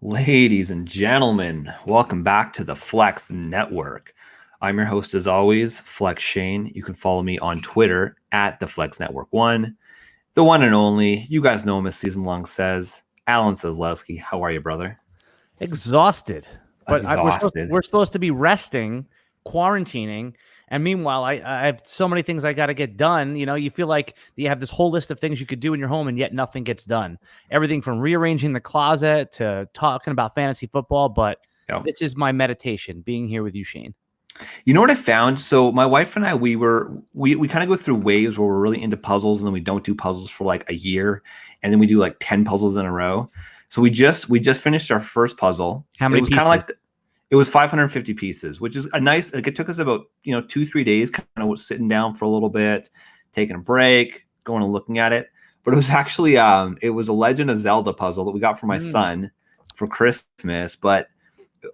Ladies and gentlemen, welcome back to the Flex Network. I'm your host, as always, Flex Shane. You can follow me on Twitter at the Flex Network One, the one and only. You guys know him as Season Long says, Alan Seslowski. How are you, brother? Exhausted, but Exhausted. we're supposed to be resting, quarantining, and meanwhile, I have so many things I got to get done. You know, you feel like you have this whole list of things you could do in your home, and yet nothing gets done. Everything from rearranging the closet to talking about fantasy football. But This is my meditation, being here with you, Shane. You know what I found? So my wife and I, we kind of go through waves where we're really into puzzles, and then we don't do puzzles for like a year, and then we do like 10 puzzles in a row. So we just finished our first puzzle. How many It was pieces? kind of like it was 550 pieces, which is a nice. Like it took us about 2-3 days, kind of sitting down for a little bit, taking a break, going and looking at it. But it was actually it was a Legend of Zelda puzzle that we got for my son for Christmas, but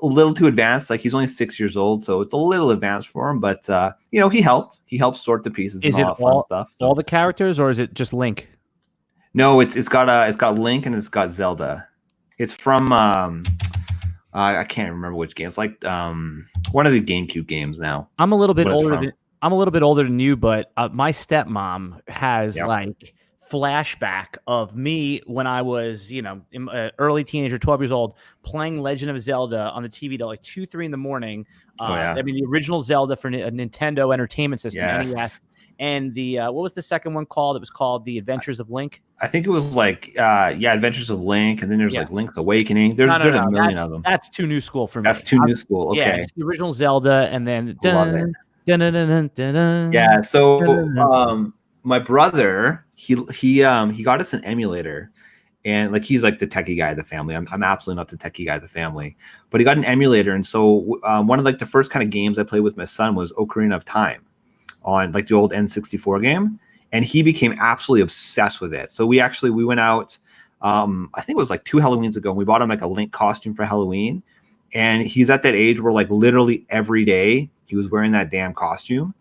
a little too advanced. Like he's only 6 years old, so it's a little advanced for him. But he helped. He helped sort the pieces. Is and it all that fun stuff? So. All the characters, or is it just Link? No, it's got Link and it's got Zelda. It's from I can't remember which game. It's like one of the GameCube games now. I'm a little bit older than you, but my stepmom has like flashback of me when I was, early teenager, 12 years old, playing Legend of Zelda on the TV till like 2-3 in the morning. I mean, the original Zelda for a Nintendo Entertainment System, NES. And the what was the second one called? It was called The Adventures of Link. I think it was like Adventures of Link, and then there's like Link's Awakening. There's a million of them. That's too new school for me. That's too new school. Okay. Yeah, it's the original Zelda, and then yeah. So my brother, he got us an emulator, and like he's like the techie guy of the family. I'm absolutely not the techie guy of the family, but he got an emulator, and so one of like the first kind of games I played with my son was Ocarina of Time on like the old N64 game, and he became absolutely obsessed with it. So we went out, I think it was like 2 Halloweens ago, and we bought him like a Link costume for Halloween, and he's at that age where like literally every day he was wearing that damn costume.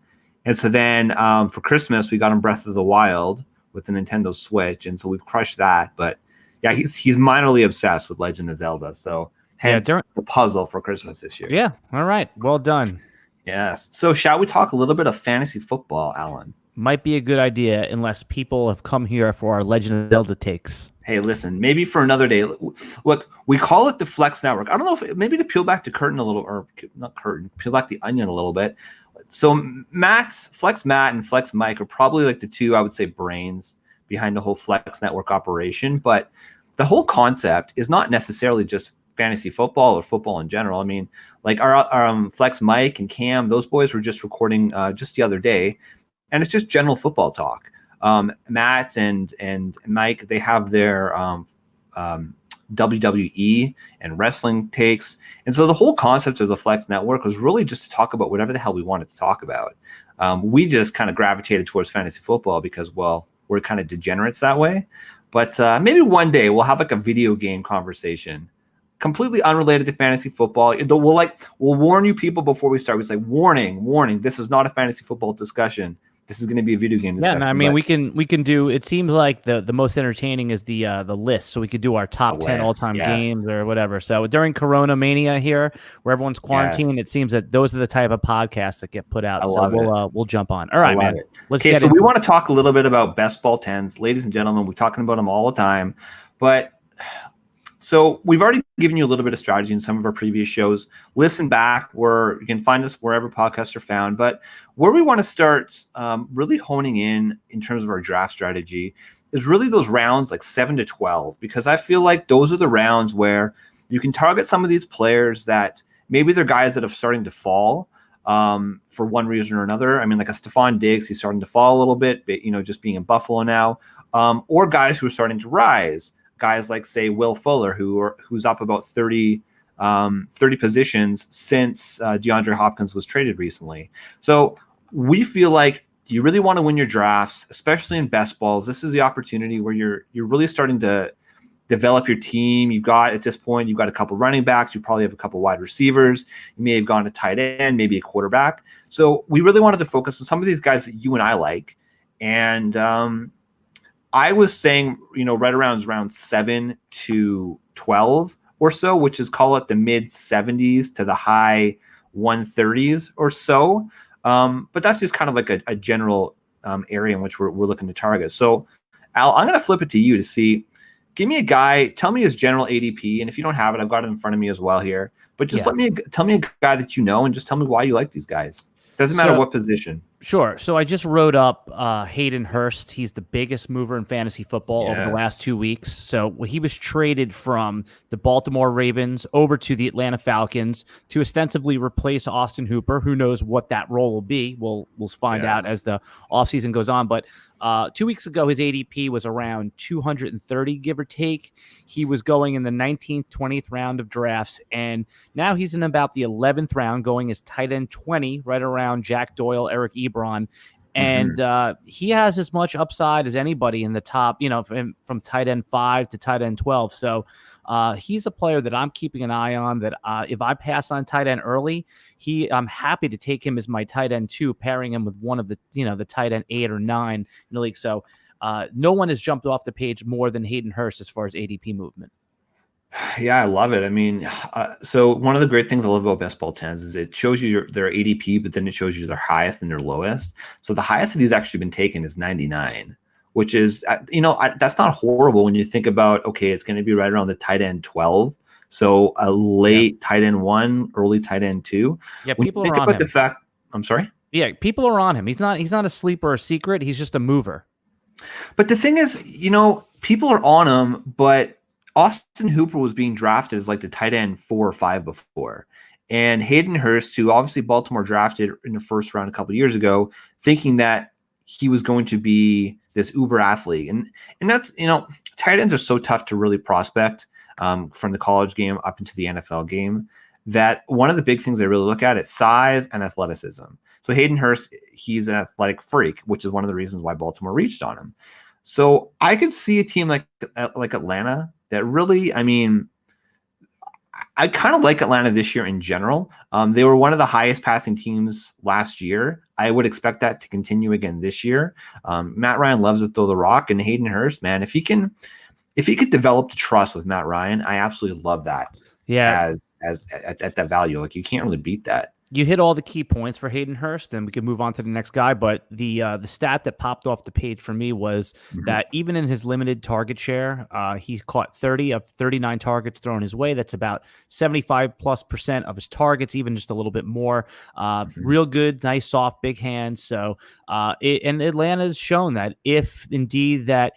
And so then for Christmas we got him Breath of the Wild with the Nintendo Switch, and so we've crushed that. But yeah, he's minorly obsessed with Legend of Zelda, so hence the puzzle for Christmas this year. Yeah, all right, well done. Yes. So shall we talk a little bit of fantasy football, Alan? Might be a good idea unless people have come here for our Legend of Zelda takes. Hey, listen, maybe for another day. Look, we call it the Flex Network. I don't know if maybe to peel back the curtain a little, or not curtain, peel back the onion a little bit. So Flex Matt and Flex Mike are probably like the two, I would say, brains behind the whole Flex Network operation. But the whole concept is not necessarily just fantasy football or football in general. I mean, like our Flex Mike and Cam, those boys were just recording just the other day, and it's just general football talk. Matt and Mike, they have their WWE and wrestling takes, and so the whole concept of the Flex Network was really just to talk about whatever the hell we wanted to talk about. We just kind of gravitated towards fantasy football because, well, we're kind of degenerates that way. But maybe one day we'll have like a video game conversation, completely unrelated to fantasy football. We'll warn you people before we start. We say, warning, this is not a fantasy football discussion. This is going to be a video game discussion. Yeah, no, I mean, we can do. It seems like the most entertaining is the list, so we could do our top 10 all-time games or whatever. So during Corona Mania here, where everyone's quarantined, it seems that those are the type of podcasts that get put out. We'll jump on. All right, man. Okay, so we want to talk a little bit about best ball 10s, ladies and gentlemen. We're talking about them all the time, but. So we've already given you a little bit of strategy in some of our previous shows. Listen back, where you can find us wherever podcasts are found. But where we want to start really honing in terms of our draft strategy is really those rounds like 7 to 12, because I feel like those are the rounds where you can target some of these players that maybe they're guys that are starting to fall for one reason or another. I mean, like a Stephon Diggs, he's starting to fall a little bit, but, just being in Buffalo now, or guys who are starting to rise. Guys like, say, Will Fuller, who's up about 30 positions since DeAndre Hopkins was traded recently. So we feel like you really want to win your drafts, especially in best balls. This is the opportunity where you're really starting to develop your team. At this point, you've got a couple running backs. You probably have a couple wide receivers. You may have gone to tight end, maybe a quarterback. So we really wanted to focus on some of these guys that you and I like. And I was saying, right around round 7 to 12 or so, which is call it the mid 70s to the high 130s or so. But that's just kind of like a general area in which we're looking to target. So, Al, I'm going to flip it to you to see. Give me a guy. Tell me his general ADP, and if you don't have it, I've got it in front of me as well here. But just tell me a guy that you know, and just tell me why you like these guys. Doesn't matter what position. Sure. So I just wrote up Hayden Hurst. He's the biggest mover in fantasy football over the last 2 weeks. So he was traded from the Baltimore Ravens over to the Atlanta Falcons to ostensibly replace Austin Hooper. Who knows what that role will be? We'll find out as the offseason goes on. But 2 weeks ago, his ADP was around 230, give or take. He was going in the 19th, 20th round of drafts. And now he's in about the 11th round, going as tight end 20, right around Jack Doyle, Eric Ebron. And he has as much upside as anybody in the top, from tight end 5 to tight end 12. So he's a player that I'm keeping an eye on, that if I pass on tight end early, I'm happy to take him as my tight end 2, pairing him with one of the, the tight end 8 or 9 in the league. So no one has jumped off the page more than Hayden Hurst as far as ADP movement. Yeah, I love it. I mean, so one of the great things I love about Best Ball 10s is it shows you their ADP, but then it shows you their highest and their lowest. So the highest that he's actually been taken is 99, which is, that's not horrible when you think about, okay, it's going to be right around the tight end 12. So a late tight end 1, early tight end 2. Yeah, when people are on him. The fact, I'm sorry? Yeah, people are on him. He's not a sleeper or a secret. He's just a mover. But the thing is, people are on him, but Austin Hooper was being drafted as like the tight end 4 or 5 before. And Hayden Hurst, who obviously Baltimore drafted in the first round a couple of years ago, thinking that he was going to be this uber athlete. And that's, tight ends are so tough to really prospect from the college game up into the NFL game, that one of the big things they really look at is size and athleticism. So Hayden Hurst, he's an athletic freak, which is one of the reasons why Baltimore reached on him. So I could see a team like Atlanta that really, I kind of like Atlanta this year in general. They were one of the highest passing teams last year. I would expect that to continue again this year. Matt Ryan loves to throw the rock, and Hayden Hurst, man, if he could develop the trust with Matt Ryan, I absolutely love that. Yeah, as at that value, like you can't really beat that. You hit all the key points for Hayden Hurst, and we can move on to the next guy. But the stat that popped off the page for me was that even in his limited target share, he caught 30 of 39 targets thrown his way. That's about 75+% of his targets, even just a little bit more. Real good, nice, soft, big hands. So, and Atlanta's shown that if indeed that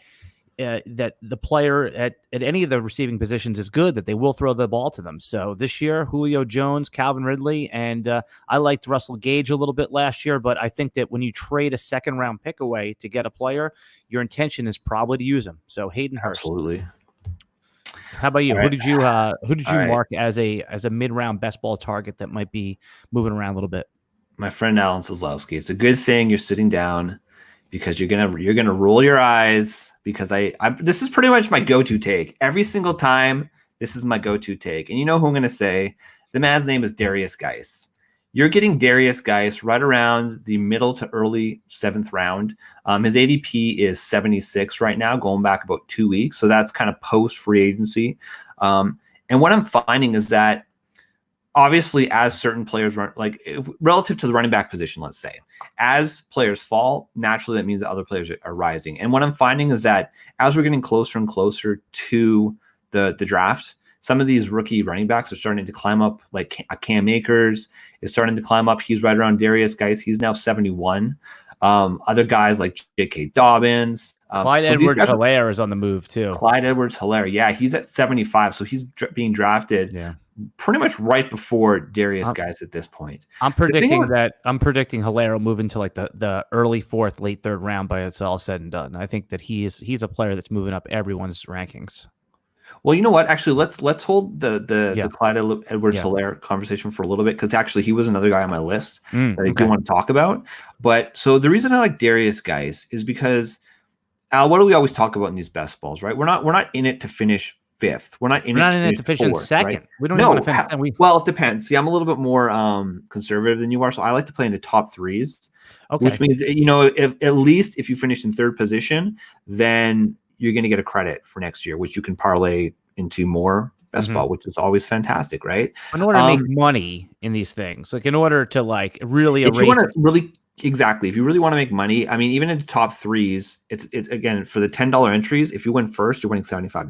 the player at any of the receiving positions is good, that they will throw the ball to them. So this year, Julio Jones, Calvin Ridley, and I liked Russell Gage a little bit last year, but I think that when you trade a second-round pick away to get a player, your intention is probably to use him. So Hayden Hurst. Absolutely. How about you? All Who right. did you mark as a mid-round best ball target that might be moving around a little bit? My friend Alan Seslowski. It's a good thing you're sitting down, because you're gonna roll your eyes, because I this is pretty much my go-to take every single time. This is my go-to take, and you know who I'm gonna say? The man's name is Darius Geis. You're getting Darius Geis right around the middle to early 7th round. His ADP is 76 right now, going back about 2 weeks, so that's kind of post free agency. And what I'm finding is that, obviously, as certain players run, like relative to the running back position, let's say, as players fall, naturally that means that other players are rising. And what I'm finding is that as we're getting closer and closer to the draft, some of these rookie running backs are starting to climb up, like Cam Akers is starting to climb up. He's right around Darius Geis. He's now 71. Other guys like J.K. Dobbins. Clyde Edwards-Helaire is on the move too. Clyde Edwards-Helaire. Yeah, he's at 75. So he's being drafted pretty much right before Darius Geis at this point. I'm predicting Helaire will move into like the early 4th, late 3rd round by it's all said and done. I think that he's a player that's moving up everyone's rankings. Well, you know what? Actually, let's hold the Clyde Edwards-Helaire conversation for a little bit, because actually he was another guy on my list that I do want to talk about. But so the reason I like Darius Geis is because, Al, what do we always talk about in these best balls, right? We're not in it to finish 5th. We're not in it to finish 4th, 2nd. Right? We don't want to finish 2nd. Well, it depends. See, I'm a little bit more conservative than you are, so I like to play in the top 3s. Okay. Which means, if at least if you finish in 3rd position, then you're going to get a credit for next year, which you can parlay into more best ball, which is always fantastic, right? In order to make money in these things, like in order to like really if erase you want to really exactly, if you really want to make money, I mean, even in the top threes, it's again for the $10 entries. If you win first, you're winning $75.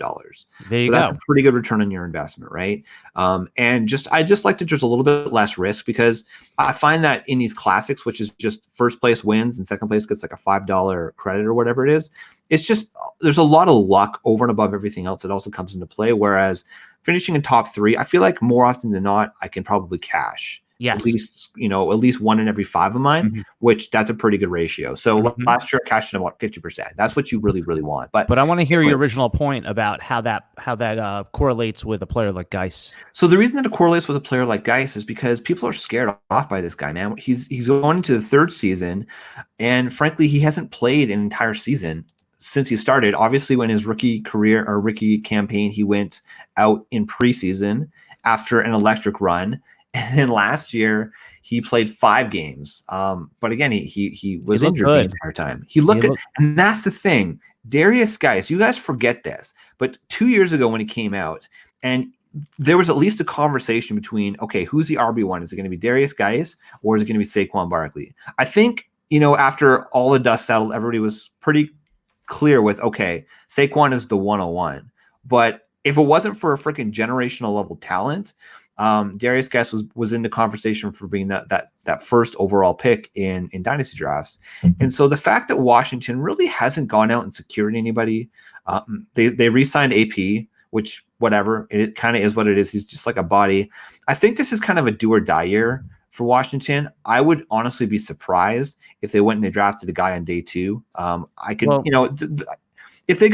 There you so go. That's a pretty good return on your investment, right? And I just like to just a little bit less risk, because I find that in these classics, which is just first place wins and second place gets like a $5 credit or whatever it is, it's just there's a lot of luck over and above everything else that also comes into play. Whereas finishing in top three, I feel like more often than not, I can probably cash. Yes. At least 1 in every 5 of mine, which that's a pretty good ratio. So last year I cashed in about 50%. That's what you really, really want. But I want to hear your original point about how that correlates with a player like Geis. So the reason that it correlates with a player like Geis is because people are scared off by this guy, man. He's going into the third season, and frankly, he hasn't played an entire season since he started. Obviously, when his rookie campaign, he went out in preseason after an electric run. And then last year he played 5 games. But again, he was injured the entire time. He looked good. And that's the thing. Darius Geis, you guys forget this, but 2 years ago when he came out, and there was at least a conversation between, okay, who's the RB1? Is it going to be Darius Geis or is it going to be Saquon Barkley? I think, after all the dust settled, everybody was pretty clear with, okay, Saquon is the 101. But if it wasn't for a freaking generational level talent, Darius Geis was in the conversation for being that first overall pick in dynasty drafts. And so the fact that Washington really hasn't gone out and secured anybody, they re-signed AP, which whatever, it kind of is what it is. He's just like a body. I think this is kind of a do or die year for Washington. I would honestly be surprised if they went and they drafted a guy on day 2. If they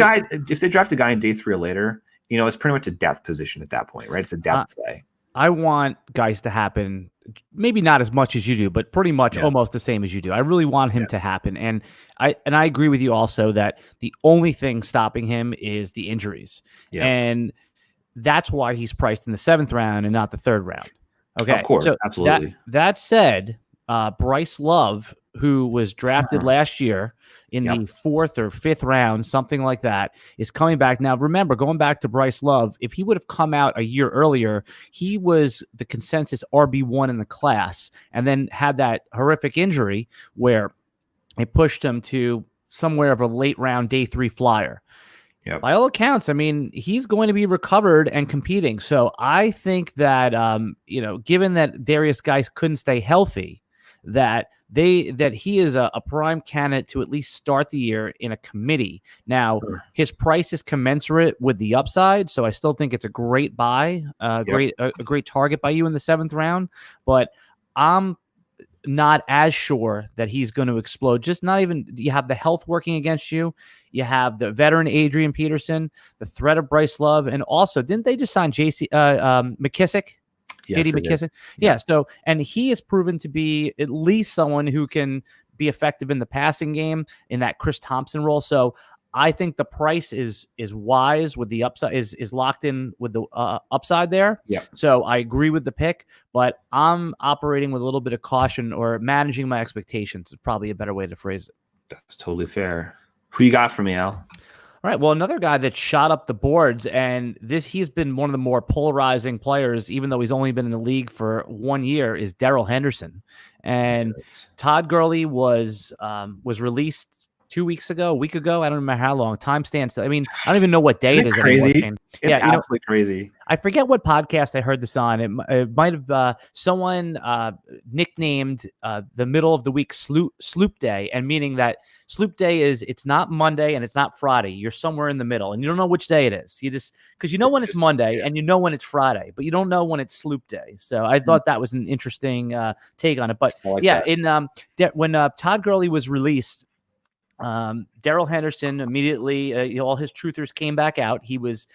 draft a guy on day 3 or later, it's pretty much a depth position at that point, right? It's a depth play. I want Geis to happen, maybe not as much as you do, but pretty much almost the same as you do. I really want him to happen. And I agree with you also that the only thing stopping him is the injuries. Yeah. And that's why he's priced in the 7th round and not the 3rd round. Okay. Of course. So absolutely. That said, Bryce Love, who was drafted last year in the 4th or 5th round, something like that, is coming back. Now, remember, going back to Bryce Love, if he would have come out a year earlier, he was the consensus RB1 in the class and then had that horrific injury where it pushed him to somewhere of a late round day 3 flyer. Yep. By all accounts, I mean, he's going to be recovered and competing. So I think that, given that Darius Geis couldn't stay healthy, that he is a prime candidate to at least start the year in a committee. Now, his price is commensurate with the upside, so I still think it's a great buy, a great target by you in the 7th round. But I'm not as sure that he's going to explode. Just not even. You have the health working against you. You have the veteran Adrian Peterson, the threat of Bryce Love, and also didn't they just sign McKissick? Yes, JD McKissick. Yeah. So, and he has proven to be at least someone who can be effective in the passing game in that Chris Thompson role. So I think the price is wise with the upside, is locked in with the upside there. Yeah. So I agree with the pick, but I'm operating with a little bit of caution, or managing my expectations is probably a better way to phrase it. That's totally fair. Who you got for me, Al? All right. Well, another guy that shot up the boards, and he's been one of the more polarizing players, even though he's only been in the league for 1 year, is Darrell Henderson. And Todd Gurley was released 2 weeks ago, a week ago. I don't remember how long. Time stands. I mean, I don't even know what day it is. Crazy. It's absolutely crazy. I forget what podcast I heard this on. It might have someone nicknamed the middle of the week Sloop Day, and meaning that Sloop Day it's not Monday and it's not Friday. You're somewhere in the middle, and you don't know which day it is. You just because when it's Monday and you know when it's Friday, but you don't know when it's Sloop Day. So I thought that was an interesting take on it. But when Todd Gurley was released, Darrell Henderson immediately, all his truthers came back out. He was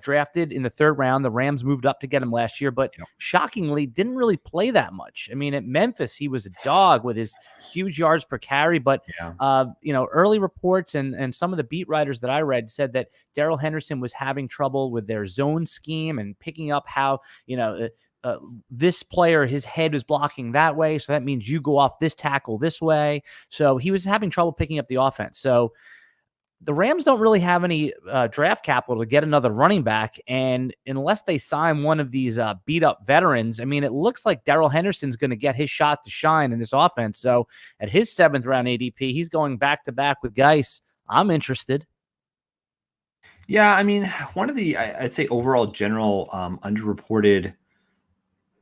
drafted in the 3rd round. The Rams moved up to get him last year, but shockingly didn't really play that much. I mean, at Memphis, he was a dog with his huge yards per carry, but early reports and some of the beat writers that I read said that Darrell Henderson was having trouble with their zone scheme and picking up how, this player, his head is blocking that way. So that means you go off this tackle this way. So he was having trouble picking up the offense. So the Rams don't really have any draft capital to get another running back. And unless they sign one of these beat up veterans, I mean, it looks like Darrell Henderson's going to get his shot to shine in this offense. So at his 7th round ADP, he's going back to back with Geis. I'm interested. Yeah, I mean, one of the, I'd say, overall general underreported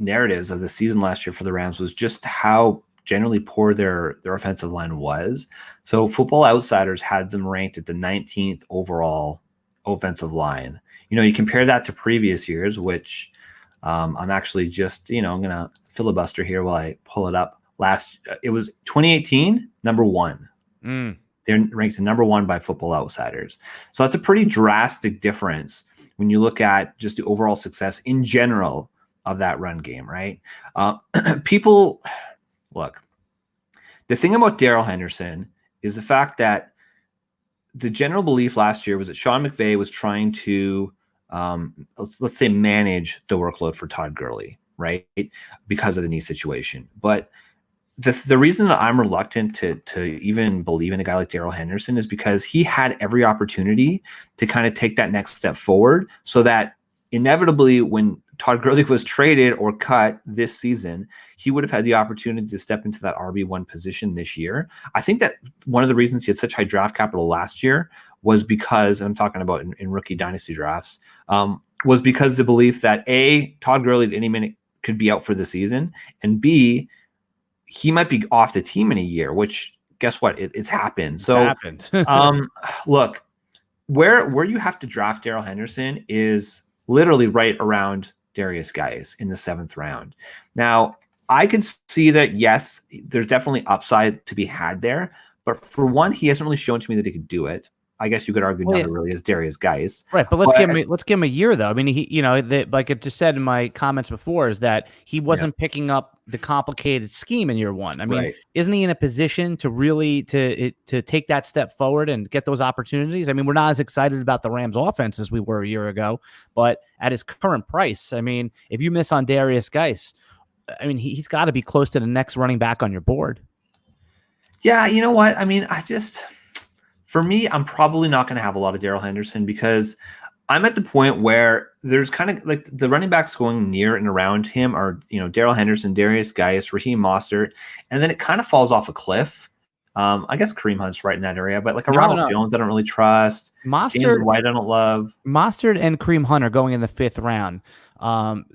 narratives of the season last year for the Rams was just how generally poor their offensive line was. So Football Outsiders had them ranked at the 19th overall offensive line. You compare that to previous years, which I'm actually just, I'm going to filibuster here while I pull it up. It was 2018, number 1. They're ranked number 1 by Football Outsiders. So that's a pretty drastic difference when you look at just the overall success in general of that run game, right? People, look, the thing about Darrell Henderson is the fact that the general belief last year was that Sean McVay was trying to, let's say, manage the workload for Todd Gurley, right? Because of the knee situation. But the reason that I'm reluctant to even believe in a guy like Darrell Henderson is because he had every opportunity to kind of take that next step forward, so that inevitably when Todd Gurley was traded or cut this season, he would have had the opportunity to step into that RB1 position this year. I think that one of the reasons he had such high draft capital last year was because, and I'm talking about in rookie dynasty drafts, was because the belief that A, Todd Gurley at any minute could be out for the season, and B, he might be off the team in a year, which guess what? It's happened. Look, where you have to draft Darrell Henderson is literally right around Darius Geis in the 7th round. Now, I could see that, yes, there's definitely upside to be had there. But for one, he hasn't really shown to me that he could do it. I guess you could argue not really as Darius Geis. Right, but let's give him a year though. I mean, he, like I just said in my comments before, is that he wasn't picking up the complicated scheme in year 1. I mean, isn't he in a position to really to take that step forward and get those opportunities? I mean, we're not as excited about the Rams offense as we were a year ago, but at his current price, I mean, if you miss on Darius Geis, I mean, he's got to be close to the next running back on your board. Yeah, you know what? I mean, for me, I'm probably not going to have a lot of Darrell Henderson because I'm at the point where there's kind of like the running backs going near and around him are, Darrell Henderson, Darius Geis, Raheem Mostert, and then it kind of falls off a cliff. I guess Kareem Hunt's right in that area, but like Ronald Jones, I don't really trust. James White, I don't love. Mostert and Kareem Hunt are going in the 5th round.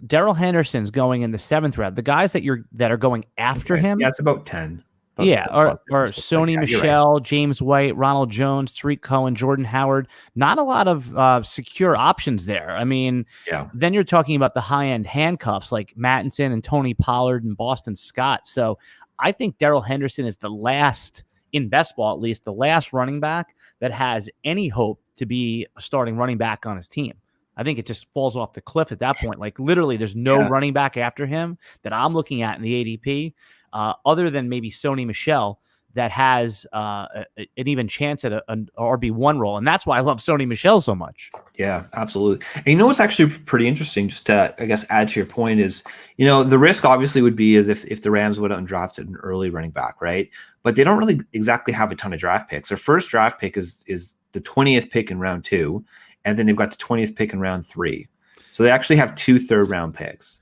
Darrell Henderson's going in the 7th round. The guys that are going after him, yeah, it's about 10. Or Sony Michel, right. James White, Ronald Jones, Tariq Cohen, Jordan Howard. Not a lot of secure options there. I mean, then you're talking about the high-end handcuffs like Mattinson and Tony Pollard and Boston Scott. So I think Darrell Henderson is the last, in best ball at least, the last running back that has any hope to be a starting running back on his team. I think it just falls off the cliff at that point. Like literally there's no running back after him that I'm looking at in the ADP. Other than maybe Sony Michel, that has an even chance at an RB1 role. And that's why I love Sony Michel so much. Yeah, absolutely. And what's actually pretty interesting, just to, I guess, add to your point is, the risk obviously would be is if the Rams would have drafted an early running back, right? But they don't really exactly have a ton of draft picks. Their first draft pick is the 20th pick in round 2, and then they've got the 20th pick in round 3. So they actually have 2 third-round picks.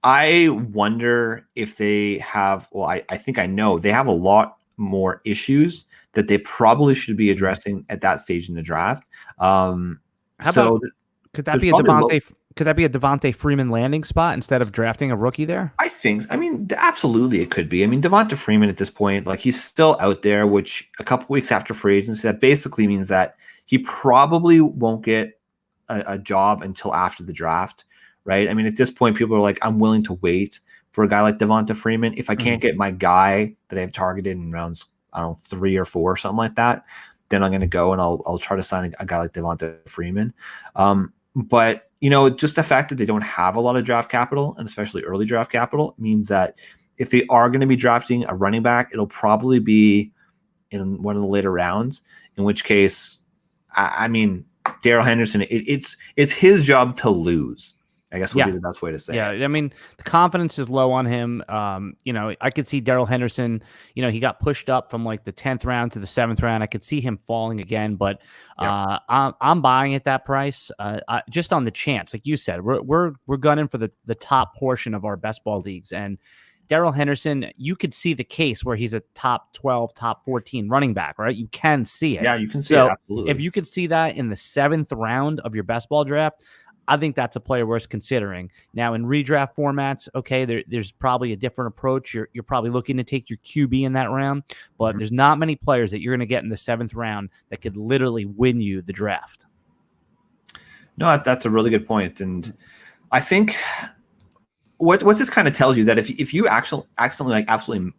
I wonder if they have, I think I know, they have a lot more issues that they probably should be addressing at that stage in the draft. Could that be a Devontae Freeman landing spot instead of drafting a rookie there? I mean, absolutely it could be. I mean, Devonta Freeman at this point, like he's still out there, which a couple weeks after free agency, that basically means that he probably won't get a job until after the draft. Right. I mean, at this point, people are like, I'm willing to wait for a guy like Devonta Freeman. If I can't get my guy that I've targeted in rounds, 3 or 4 or something like that, then I'm going to go and I'll try to sign a guy like Devonta Freeman. But, just the fact that they don't have a lot of draft capital, and especially early draft capital, means that if they are going to be drafting a running back, it'll probably be in one of the later rounds, in which case, I mean, Darrell Henderson, it's his job to lose. I guess would be the best way to say it. I mean, the confidence is low on him. I could see Darrell Henderson, he got pushed up from like the 10th round to the 7th round. I could see him falling again, but I'm buying at that price just on the chance. Like you said, we're gunning for the top portion of our best ball leagues. And Darrell Henderson, you could see the case where he's a top 12, top 14 running back, right? You can see it. Yeah, you can see it, absolutely. If you could see that in the 7th round of your best ball draft, I think that's a player worth considering. Now, in redraft formats, okay, there's probably a different approach. You're probably looking to take your QB in that round, but there's not many players that you're going to get in the 7th round that could literally win you the draft. No, that's a really good point. And I think what this kind of tells you that if you accidentally like absolutely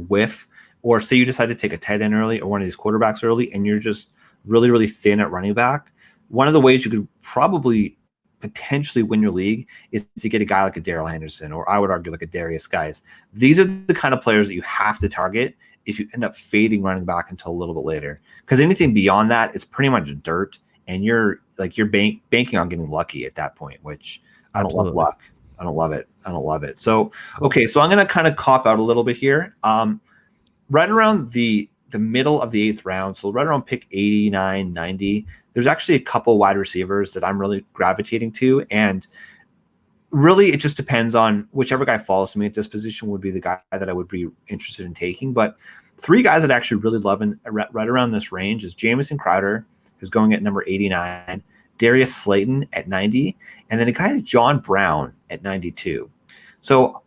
whiff, or say you decide to take a tight end early or one of these quarterbacks early, and you're just really, really thin at running back, one of the ways you could probably potentially win your league is to get a guy like a Darrell Henderson, or I would argue like a Darius Guice. These are the kind of players that you have to target if you end up fading running back until a little bit later, because anything beyond that is pretty much dirt, and you're banking on getting lucky at that point, which I don't love luck. I don't love it. So, okay. So I'm going to kind of cop out a little bit here. Right around the middle of the 8th round, so right around pick 89, 90, there's actually a couple wide receivers that I'm really gravitating to. And really, it just depends on whichever guy falls to me at this position would be the guy that I would be interested in taking. But 3 guys that I actually really love right around this range is Jamison Crowder, who's going at number 89, Darius Slayton at 90, and then a guy like John Brown at 92. So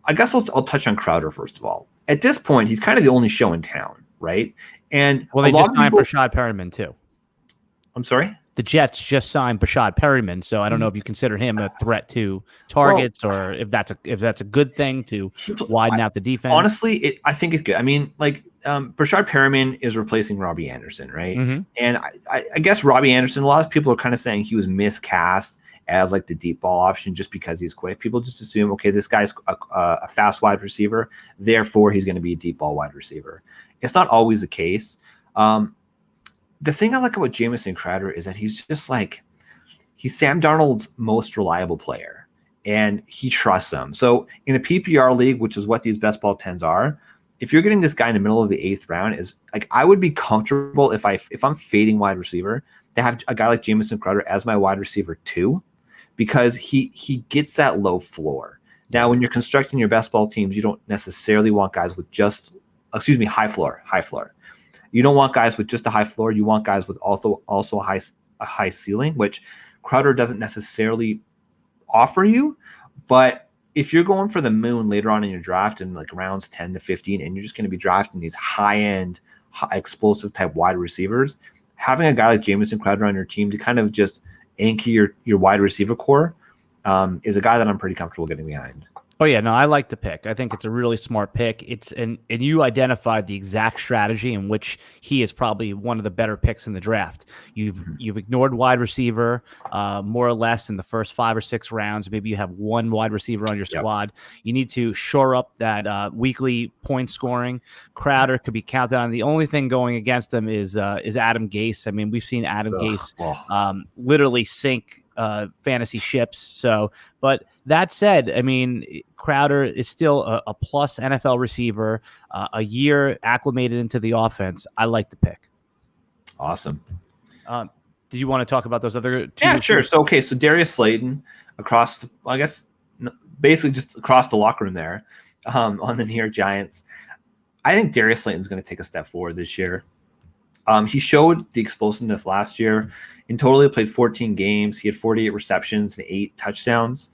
I guess I'll touch on Crowder first of all. At this point, he's kind of the only show in town, right? And they just signed Brashad Perriman too. I'm sorry? The Jets just signed Brashad Perriman, so I don't know if you consider him a threat to targets, or if that's a good thing to widen out the defense. Honestly, I think it's good. I mean, like Brashad Perriman is replacing Robbie Anderson, right? Mm-hmm. And I guess Robbie Anderson, a lot of people are kind of saying he was miscast as like the deep ball option just because he's quick. People just assume, okay, this guy's a fast wide receiver, therefore he's going to be a deep ball wide receiver. It's not always the case. The thing I like about Jamison Crowder is that he's Sam Darnold's most reliable player, and he trusts him. So in a PPR league, which is what these best ball 10s are, if you're getting this guy in the middle of the 8th round, is like I would be comfortable if I'm fading wide receiver to have a guy like Jamison Crowder as my wide receiver 2, because he gets that low floor. Now, when you're constructing your best ball teams, you don't necessarily want guys with high floor. You don't want guys with just a high floor. You want guys with also a high ceiling, which Crowder doesn't necessarily offer you. But if you're going for the moon later on in your draft in like rounds 10 to 15, and you're just going to be drafting these high-end, explosive type wide receivers, having a guy like Jamison Crowder on your team to kind of just anchor your wide receiver core is a guy that I'm pretty comfortable getting behind. Oh yeah, no, I like the pick. I think it's a really smart pick. And you identified the exact strategy in which he is probably one of the better picks in the draft. You've ignored wide receiver more or less in the first 5 or 6 rounds. Maybe you have one wide receiver on your squad. You need to shore up that weekly point scoring. Crowder could be counted on. The only thing going against him is Adam Gase. I mean, we've seen Adam Gase literally sink fantasy ships. So, but that said, I mean, Crowder is still a plus NFL receiver, a year acclimated into the offense. I like the pick. Awesome. Do you want to talk about those other 2? Yeah, sure. So Darius Slayton basically just across the locker room there on the New York Giants. I think Darius Slayton is going to take a step forward this year. He showed the explosiveness last year. In total, he played 14 games. He had 48 receptions and 8 touchdowns.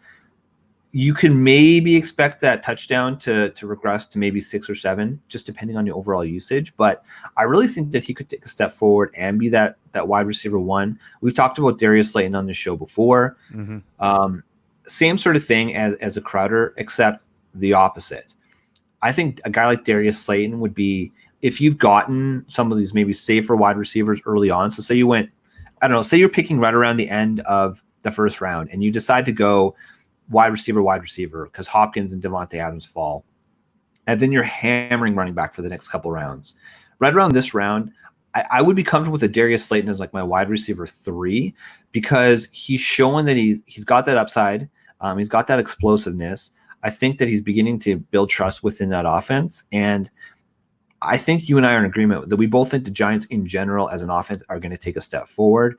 You can maybe expect that touchdown to regress to maybe 6 or 7, just depending on the overall usage. But I really think that he could take a step forward and be that wide receiver 1. We've talked about Darius Slayton on the show before. Mm-hmm. Same sort of thing as a Crowder, except the opposite. I think a guy like Darius Slayton would be, if you've gotten some of these maybe safer wide receivers early on. So say you went, I don't know, say you're picking right around the end of the first round and you decide to go wide receiver because Hopkins and Devontae Adams fall. And then you're hammering running back for the next couple rounds. Right around this round, I would be comfortable with the Darius Slayton as like my wide receiver 3 because he's showing that he's got that upside. He's got that explosiveness. I think that he's beginning to build trust within that offense. And I think you and I are in agreement that we both think the Giants in general as an offense are going to take a step forward.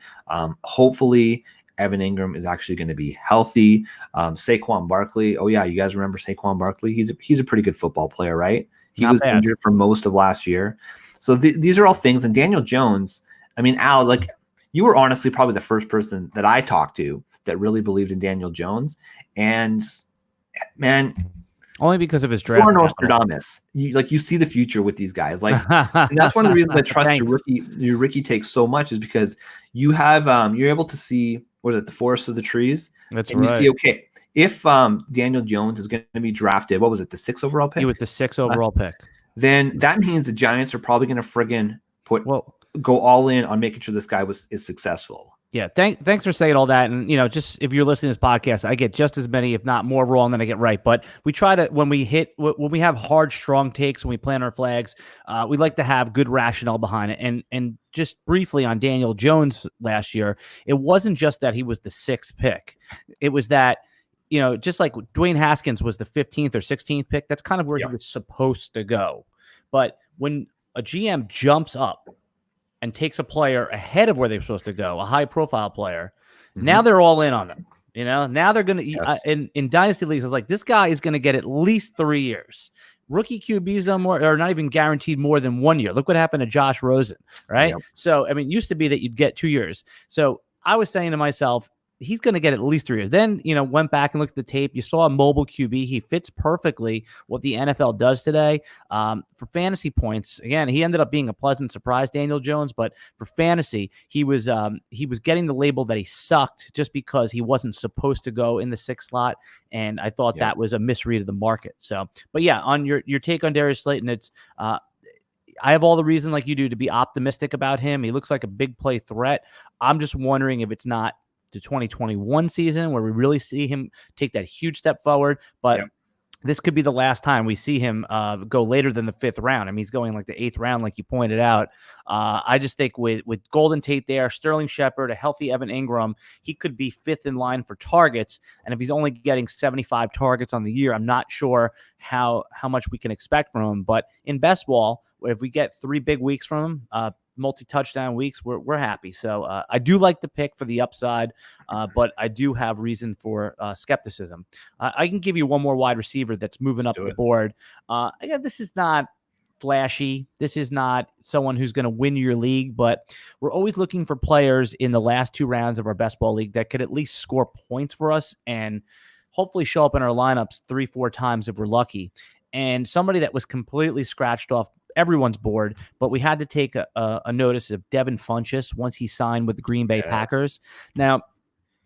Hopefully Evan Ingram is actually going to be healthy. Saquon Barkley. Oh yeah. You guys remember Saquon Barkley? He's a pretty good football player, right? He was injured for most of last year. So these are all things. And Daniel Jones, I mean, Al, like you were honestly probably the first person that I talked to that really believed in Daniel Jones. And man, only because of his draft. Or Nostradamus. You see the future with these guys. Like, and that's one of the reasons I trust your rookie takes so much is because you have you're able to see the forest of the trees. That's and right. You see, okay, if Daniel Jones is going to be drafted, what was it, the 6th overall pick? He was the 6th overall pick. Then that means the Giants are probably going to friggin' go all in on making sure this guy is successful. Yeah, thanks for saying all that. And, just if you're listening to this podcast, I get just as many, if not more wrong than I get right. But we try to, when we have hard, strong takes, when we plant our flags, we like to have good rationale behind it. And just briefly on Daniel Jones last year, it wasn't just that he was the 6th pick. It was that, just like Dwayne Haskins was the 15th or 16th pick, that's kind of where he was supposed to go. But when a GM jumps up and takes a player ahead of where they're supposed to go, a high-profile player, now they're all in on them. Now they're going to in dynasty leagues. It's like this guy is going to get at least 3 years. Rookie QBs are not even guaranteed more than 1 year. Look what happened to Josh Rosen, right? Yep. So I mean, it used to be that you'd get 2 years. So I was saying to myself, he's going to get at least 3 years. Then, went back and looked at the tape. You saw a mobile QB. He fits perfectly what the NFL does today. For fantasy points, again, he ended up being a pleasant surprise, Daniel Jones. But for fantasy, he was getting the label that he sucked just because he wasn't supposed to go in the 6th slot. And I thought that was a misread of the market. So, but yeah, on your take on Darius Slayton, it's I have all the reason like you do to be optimistic about him. He looks like a big play threat. I'm just wondering if it's not the 2021 season where we really see him take that huge step forward, but this could be the last time we see him go later than the 5th round. I mean, he's going like the 8th round, like you pointed out. I just think with Golden Tate there, Sterling Shepard, a healthy Evan Ingram, he could be 5th in line for targets. And if he's only getting 75 targets on the year, I'm not sure how much we can expect from him. But in best ball, if we get 3 big weeks from him, multi-touchdown weeks, we're happy. So I do like the pick for the upside, but I do have reason for skepticism. I can give you one more wide receiver that's moving up the board. Again, this is not flashy. This is not someone who's going to win your league, but we're always looking for players in the last 2 rounds of our best ball league that could at least score points for us and hopefully show up in our lineups 3-4 times if we're lucky. And somebody that was completely scratched off everyone's board, but we had to take a notice of Devin Funchess once he signed with the Green Bay Packers. Now,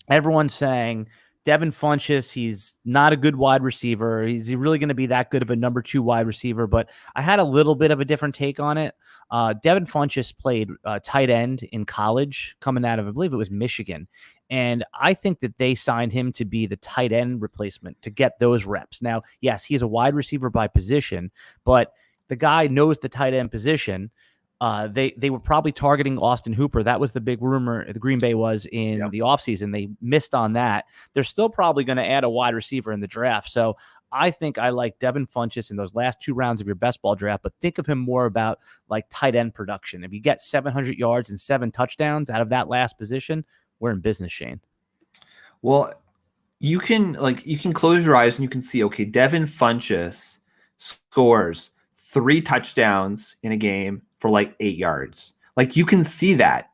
everyone's saying Devin Funchess, he's not a good wide receiver. Is he really going to be that good of a number 2 wide receiver? But I had a little bit of a different take on it. Devin Funchess played tight end in college coming out of, I believe it was Michigan. And I think that they signed him to be the tight end replacement to get those reps. Now, yes, he's a wide receiver by position, but the guy knows the tight end position. They were probably targeting Austin Hooper. That was the big rumor the Green Bay was in the offseason. They missed on that. They're still probably going to add a wide receiver in the draft. So I think I like Devin Funchess in those last 2 rounds of your best ball draft, but think of him more about like tight end production. If you get 700 yards and 7 touchdowns out of that last position, we're in business, Shane. Well, you can close your eyes and you can see, okay, Devin Funchess scores 3 touchdowns in a game for like 8 yards. Like you can see that,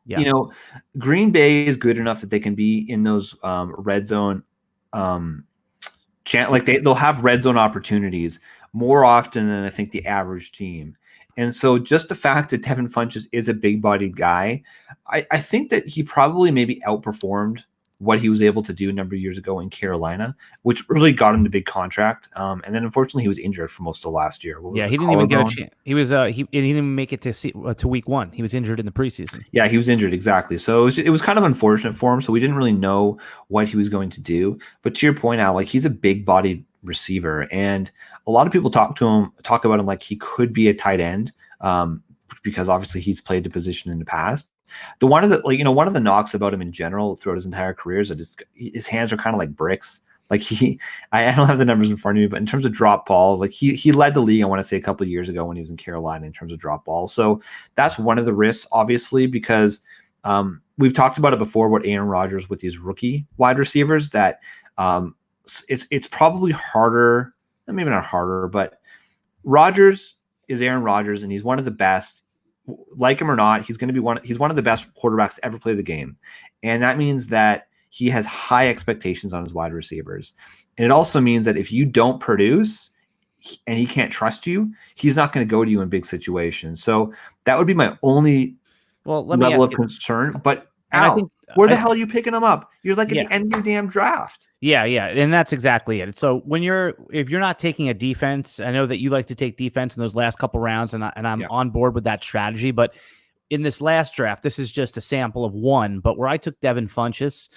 Green Bay is good enough that they can be in those red zone, they'll have red zone opportunities more often than I think the average team. And so just the fact that Devin Funchess is a big bodied guy, I think that he probably maybe outperformed what he was able to do a number of years ago in Carolina, which really got him the big contract. And then unfortunately he was injured for most of last year. He didn't even get a chance. He didn't even make it to week 1. He was injured in the preseason. Yeah, he was injured. Exactly. So it was kind of unfortunate for him. So we didn't really know what he was going to do, but to your point, Al, like he's a big bodied receiver and a lot of people talk about him like he could be a tight end. because obviously he's played the position in the past. One of the knocks about him in general throughout his entire career is that his hands are kind of like bricks. Like I don't have the numbers in front of me, but in terms of drop balls, like he led the league, I want to say a couple of years ago when he was in Carolina in terms of drop balls. So that's one of the risks, obviously, because we've talked about it before about Aaron Rodgers with these rookie wide receivers that it's probably harder, maybe not harder, but Rodgers is Aaron Rodgers, and he's one of the best. Like him or not, he's one of the best quarterbacks to ever play the game. And that means that he has high expectations on his wide receivers. And it also means that if you don't produce and he can't trust you, he's not going to go to you in big situations. So that would be my only level of concern. But Al, where the hell are you picking him up? You're like at the end of your damn draft. Yeah. And that's exactly it. So if you're not taking a defense, I know that you like to take defense in those last couple rounds, and I'm on board with that strategy. But in this last draft, this is just a sample of one, but where I took Devin Funchess,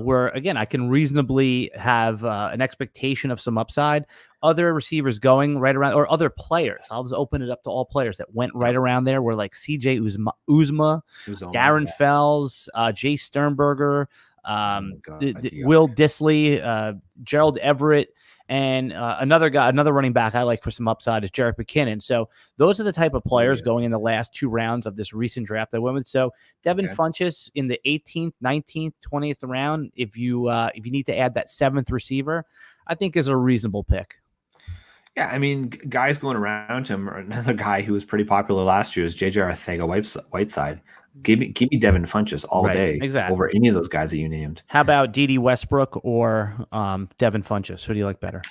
where, again, I can reasonably have an expectation of some upside. Other receivers going right around, or other players, I'll just open it up to all players that went right around there, were like C.J. Uzma, Darren Fells, Jay Sternberger, Will Dissly, Gerald Everett, and another running back I like for some upside is Jerick McKinnon. So those are the type of players going in the last two rounds of this recent draft I went with. So Devin Funchess in the 18th, 19th, 20th round, if you need to add that seventh receiver, I think is a reasonable pick. Yeah, I mean, guys going around him, or another guy who was pretty popular last year is J.J. Arcega-Whiteside. Give me Devin Funchess all day over any of those guys that you named. How about D.D. Westbrook or Devin Funchess? Who do you like better?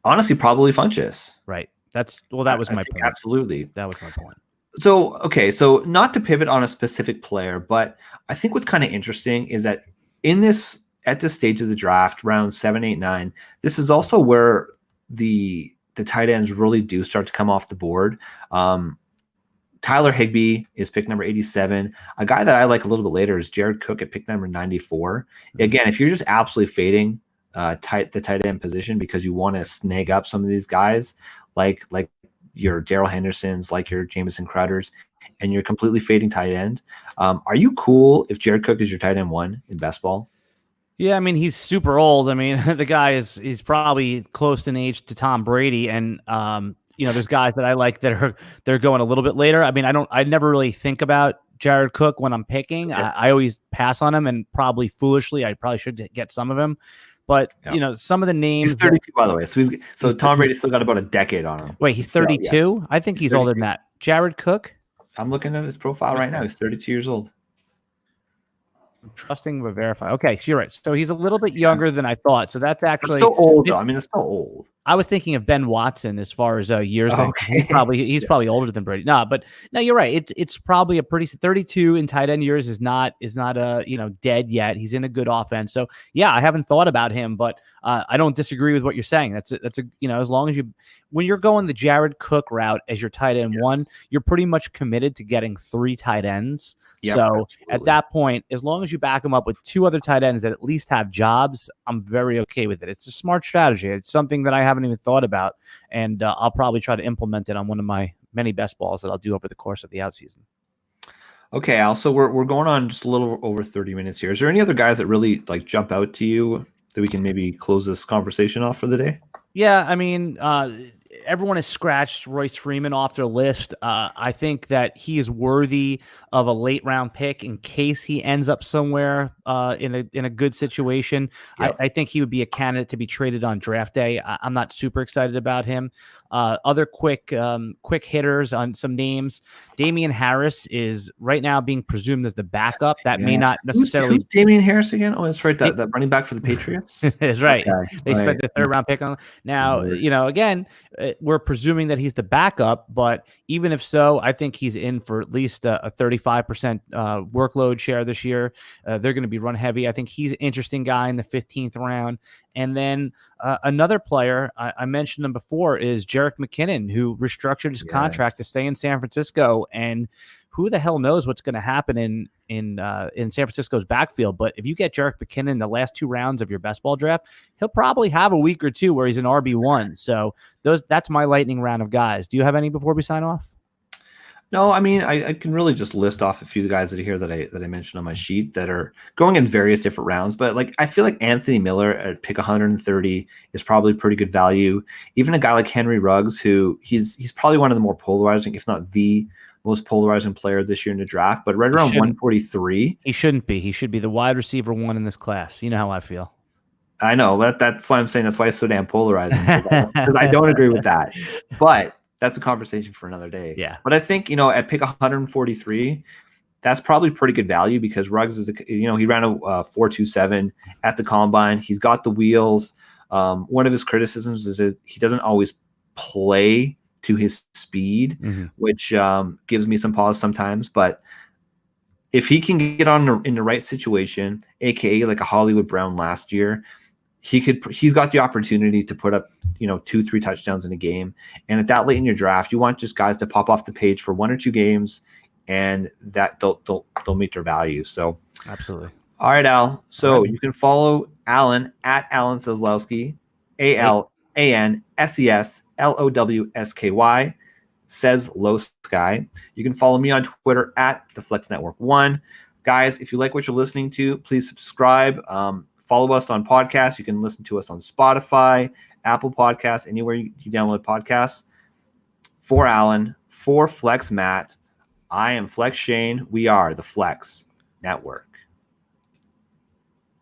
Honestly, probably Funchess. Right. That was my point. Absolutely. That was my point. So not to pivot on a specific player, but I think what's kind of interesting is that at this stage of the draft, round 7, 8, 9, this is also where the tight ends really do start to come off the board. Tyler Higbee is pick number 87. A guy that I like a little bit later is Jared Cook at pick number 94. Again, if you're just absolutely fading the tight end position because you want to snag up some of these guys, like your Darrell Hendersons, like your Jamison Crowders, and you're completely fading tight end, are you cool if Jared Cook is your tight end 1 in best ball? Yeah, I mean, he's super old. I mean, the guy he's probably close in age to Tom Brady, and there's guys that I like that they're going a little bit later. I mean, I never really think about Jared Cook when I'm picking. Okay. I always pass on him, and probably foolishly, I probably should get some of him. But some of the names. He's 32, by the way. So Tom Brady's still got about a decade on him. Wait, he's 32? So, yeah. I think he's older than that. Jared Cook. I'm looking at his profile right now. He's 32 years old. I'm trusting but verify. Okay, so you're right. So he's a little bit younger than I thought. So that's actually still old, though. I mean, it's still old. I was thinking of Ben Watson as far as years. Okay. He's probably older than Brady. No, but no, you're right. It's probably a pretty 32 in tight end years is not dead yet. He's in a good offense. So yeah, I haven't thought about him, but I don't disagree with what you're saying. That's as long as when you're going the Jared Cook route as your tight end 1, you're pretty much committed to getting 3 tight ends. Yep, so absolutely. At that point, as long as you back them up with 2 other tight ends that at least have jobs, I'm very okay with it. It's a smart strategy. It's something that I haven't even thought about, and I'll probably try to implement it on one of my many best balls that I'll do over the course of the outseason. Okay, Al, so we're going on just a little over 30 minutes here. Is there any other guys that really jump out to you that we can maybe close this conversation off for the day? Yeah, I mean, everyone has scratched Royce Freeman off their list. I think that he is worthy of a late round pick in case he ends up somewhere in a good situation. Yep. I think he would be a candidate to be traded on draft day. I'm not super excited about him. Other quick hitters on some names. Damian Harris is right now being presumed as the backup. That may not necessarily. Who's Damian Harris again? Oh, that's right. That running back for the Patriots. That's right. Okay. They spent the 3rd round pick on. Now, again, we're presuming that he's the backup, but even if so, I think he's in for at least a 35% workload share this year. They're going to be run heavy. I think he's an interesting guy in the 15th round. And then another player, I mentioned him before, is Jerick McKinnon, who restructured his contract to stay in San Francisco. And who the hell knows what's going to happen in San Francisco's backfield. But if you get Jerick McKinnon in the last 2 rounds of your best ball draft, he'll probably have a week or 2 where he's an RB1. So that's my lightning round of guys. Do you have any before we sign off? No, I mean, I can really just list off a few guys that are here that I mentioned on my sheet that are going in various different rounds. But like, I feel like Anthony Miller at pick 130 is probably pretty good value. Even a guy like Henry Ruggs, who he's probably one of the more polarizing, if not the most polarizing player this year in the draft. But right around 143, he shouldn't be. He should be the wide receiver 1 in this class. You know how I feel. I know that's why I'm saying that's why it's so damn polarizing, because I don't agree with that. But that's a conversation for another day. Yeah. But I think, at pick 143, that's probably pretty good value because Ruggs is, he ran a 4.27 at the combine. He's got the wheels. One of his criticisms is that he doesn't always play to his speed, which gives me some pause sometimes. But if he can get in the right situation, aka like a Hollywood Brown last year, he's got the opportunity to put up 2-3 touchdowns in a game. And at that late in your draft, you want just guys to pop off the page for 1 or 2 games, and that they'll meet their value. So absolutely. All right, Al. So you can follow Alan at Alan Seslowsky, AlanSeslowsky, Seslowsky. You can follow me on Twitter at the Flex Network 1. Guys, if you like what you're listening to, please subscribe. Follow us on podcasts. You can listen to us on Spotify, Apple Podcasts, anywhere you download podcasts. For Alan, for Flex Matt, I am Flex Shane. We are the Flex Network.